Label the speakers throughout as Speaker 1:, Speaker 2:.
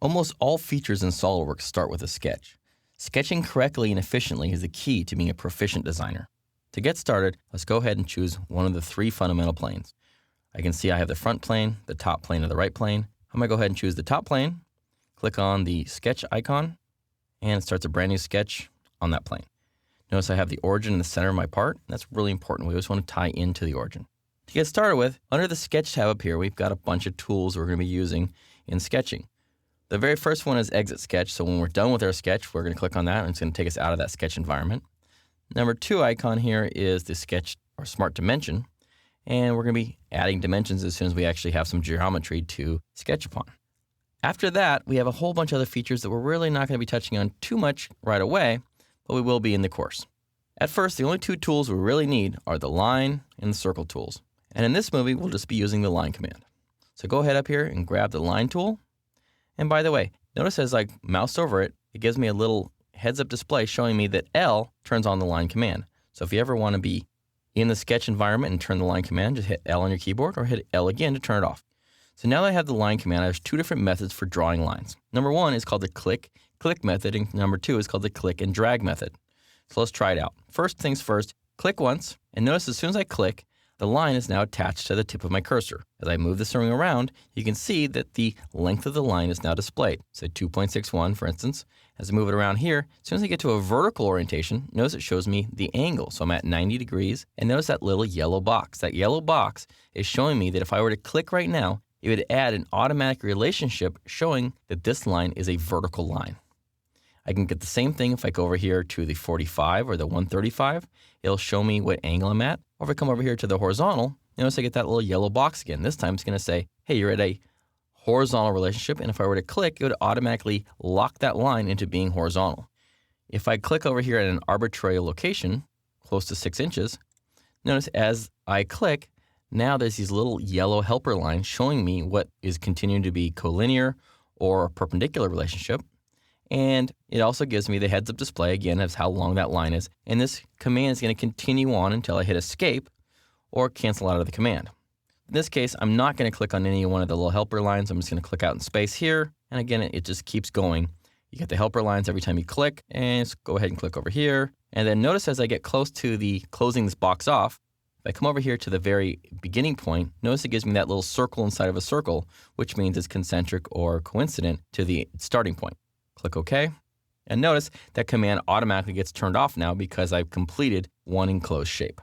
Speaker 1: Almost all features in SOLIDWORKS start with a sketch. Sketching correctly and efficiently is the key to being a proficient designer. To get started, let's go ahead and choose one of the three fundamental planes. I can see I have the front plane, the top plane, and the right plane. I'm going to go ahead and choose the top plane, click on the sketch icon, and it starts a brand new sketch on that plane. Notice I have the origin in the center of my part. That's really important. We always want to tie into the origin. To get started with, under the Sketch tab up here, we've got a bunch of tools we're going to be using in sketching. The very first one is Exit Sketch, so when we're done with our sketch, we're going to click on that, and it's going to take us out of that sketch environment. Number 2 icon here is the Sketch or Smart Dimension, and we're going to be adding dimensions as soon as we actually have some geometry to sketch upon. After that, we have a whole bunch of other features that we're really not going to be touching on too much right away, but we will be in the course. At first, the only 2 tools we really need are the line and the circle tools. And in this movie, we'll just be using the line command. So go ahead up here and grab the line tool. And by the way, notice as I mouse over it, it gives me a little heads-up display showing me that L turns on the line command. So if you ever want to be in the sketch environment and turn the line command, just hit L on your keyboard or hit L again to turn it off. So now that I have the line command, there's 2 different methods for drawing lines. Number 1 is called the click method, and number 2 is called the click and drag method. So let's try it out. First things first, click once, and notice as soon as I click, the line is now attached to the tip of my cursor. As I move this ring around, you can see that the length of the line is now displayed. Say 2.61, for instance. As I move it around here, as soon as I get to a vertical orientation, notice it shows me the angle. So I'm at 90 degrees, and notice that little yellow box. That yellow box is showing me that if I were to click right now, it would add an automatic relationship showing that this line is a vertical line. I can get the same thing if I go over here to the 45 or the 135. It'll show me what angle I'm at. Or if I come over here to the horizontal, notice I get that little yellow box again. This time it's going to say, hey, you're at a horizontal relationship. And if I were to click, it would automatically lock that line into being horizontal. If I click over here at an arbitrary location, close to 6 inches, notice as I click, now there's these little yellow helper lines showing me what is continuing to be collinear or a perpendicular relationship. And it also gives me the heads-up display, again, as how long that line is. And this command is going to continue on until I hit escape or cancel out of the command. In this case, I'm not going to click on any one of the little helper lines. I'm just going to click out in space here. And again, it just keeps going. You get the helper lines every time you click. And just go ahead and click over here. And then notice as I get close to the closing this box off, if I come over here to the very beginning point, notice it gives me that little circle inside of a circle, which means it's concentric or coincident to the starting point. Click OK, and notice that command automatically gets turned off now because I've completed one enclosed shape.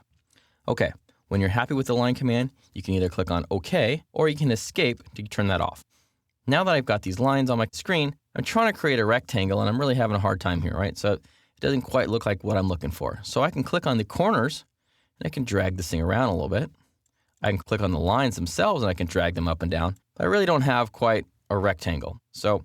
Speaker 1: Okay, when you're happy with the line command, you can either click on OK or you can escape to turn that off. Now that I've got these lines on my screen, I'm trying to create a rectangle and I'm really having a hard time here, right? So it doesn't quite look like what I'm looking for. So I can click on the corners and I can drag this thing around a little bit. I can click on the lines themselves and I can drag them up and down, but I really don't have quite a rectangle. So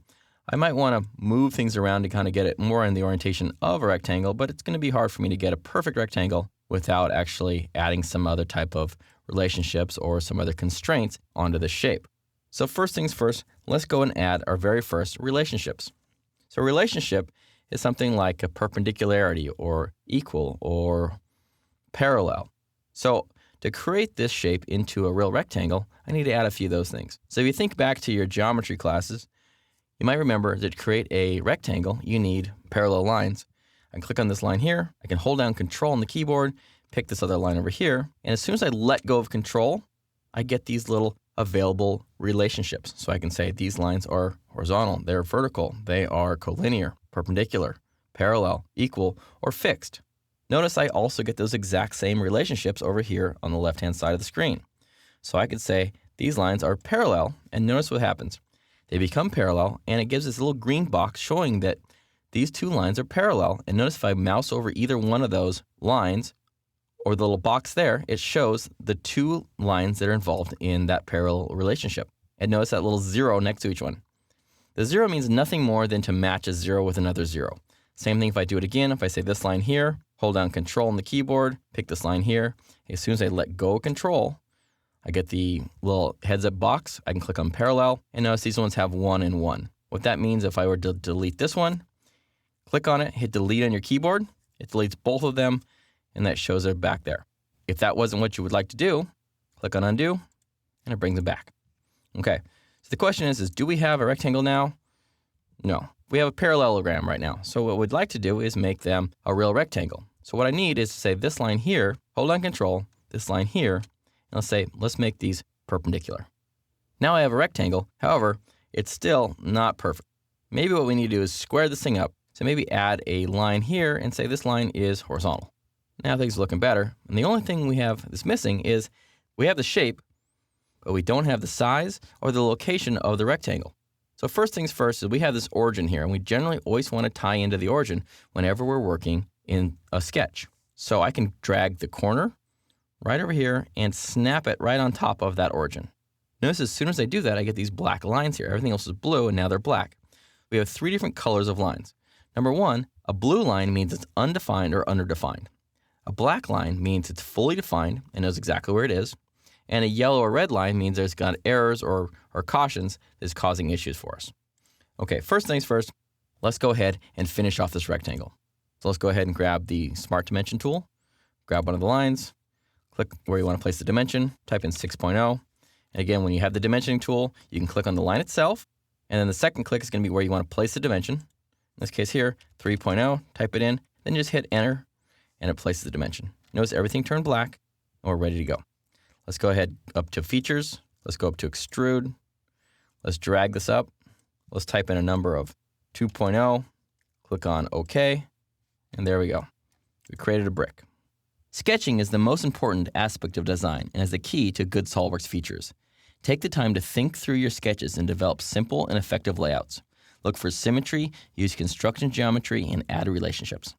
Speaker 1: I might want to move things around to kind of get it more in the orientation of a rectangle, but it's going to be hard for me to get a perfect rectangle without actually adding some other type of relationships or some other constraints onto the shape. So first things first, let's go and add our very first relationships. So a relationship is something like a perpendicularity or equal or parallel. So to create this shape into a real rectangle, I need to add a few of those things. So if you think back to your geometry classes, you might remember that to create a rectangle, you need parallel lines. I can click on this line here. I can hold down Control on the keyboard, pick this other line over here. And as soon as I let go of Control, I get these little available relationships. So I can say these lines are horizontal, they're vertical, they are collinear, perpendicular, parallel, equal, or fixed. Notice I also get those exact same relationships over here on the left-hand side of the screen. So I could say these lines are parallel, and notice what happens. They become parallel, and it gives this little green box showing that these 2 lines are parallel. And notice if I mouse over either one of those lines or the little box there, it shows the 2 lines that are involved in that parallel relationship. And notice that little 0 next to each one. The 0 means nothing more than to match a 0 with another 0. Same thing if I do it again. If I say this line here, hold down Control on the keyboard, pick this line here. As soon as I let go of Control, I get the little heads-up box. I can click on parallel, and notice these ones have 1 and 1. What that means, if I were to delete this one, click on it, hit delete on your keyboard, it deletes both of them, and that shows it back there. If that wasn't what you would like to do, click on undo, and it brings it back. Okay, so the question is do we have a rectangle now? No. We have a parallelogram right now. So what we'd like to do is make them a real rectangle. So what I need is to say this line here, hold on Control, this line here, and let's make these perpendicular. Now I have a rectangle. However, it's still not perfect. Maybe what we need to do is square this thing up. So maybe add a line here and say this line is horizontal. Now things are looking better. And the only thing we have that's missing is we have the shape, but we don't have the size or the location of the rectangle. So first things first is we have this origin here, and we generally always want to tie into the origin whenever we're working in a sketch. So I can drag the corner right over here and snap it right on top of that origin. Notice as soon as I do that, I get these black lines here. Everything else is blue, and now they're black. We have 3 different colors of lines. Number 1, a blue line means it's undefined or underdefined. A black line means it's fully defined and knows exactly where it is. And a yellow or red line means there's got errors or cautions that's causing issues for us. Okay, first things first, let's go ahead and finish off this rectangle. So let's go ahead and grab the Smart Dimension tool, grab one of the lines, click where you want to place the dimension, type in 6.0. And again, when you have the dimensioning tool, you can click on the line itself, and then the second click is going to be where you want to place the dimension. In this case here, 3.0, type it in, then just hit enter, and it places the dimension. Notice everything turned black, and we're ready to go. Let's go ahead up to Features. Let's go up to Extrude. Let's drag this up. Let's type in a number of 2.0. Click on OK. And there we go. We created a brick. Sketching is the most important aspect of design and is the key to good SOLIDWORKS features. Take the time to think through your sketches and develop simple and effective layouts. Look for symmetry, use construction geometry, and add relationships.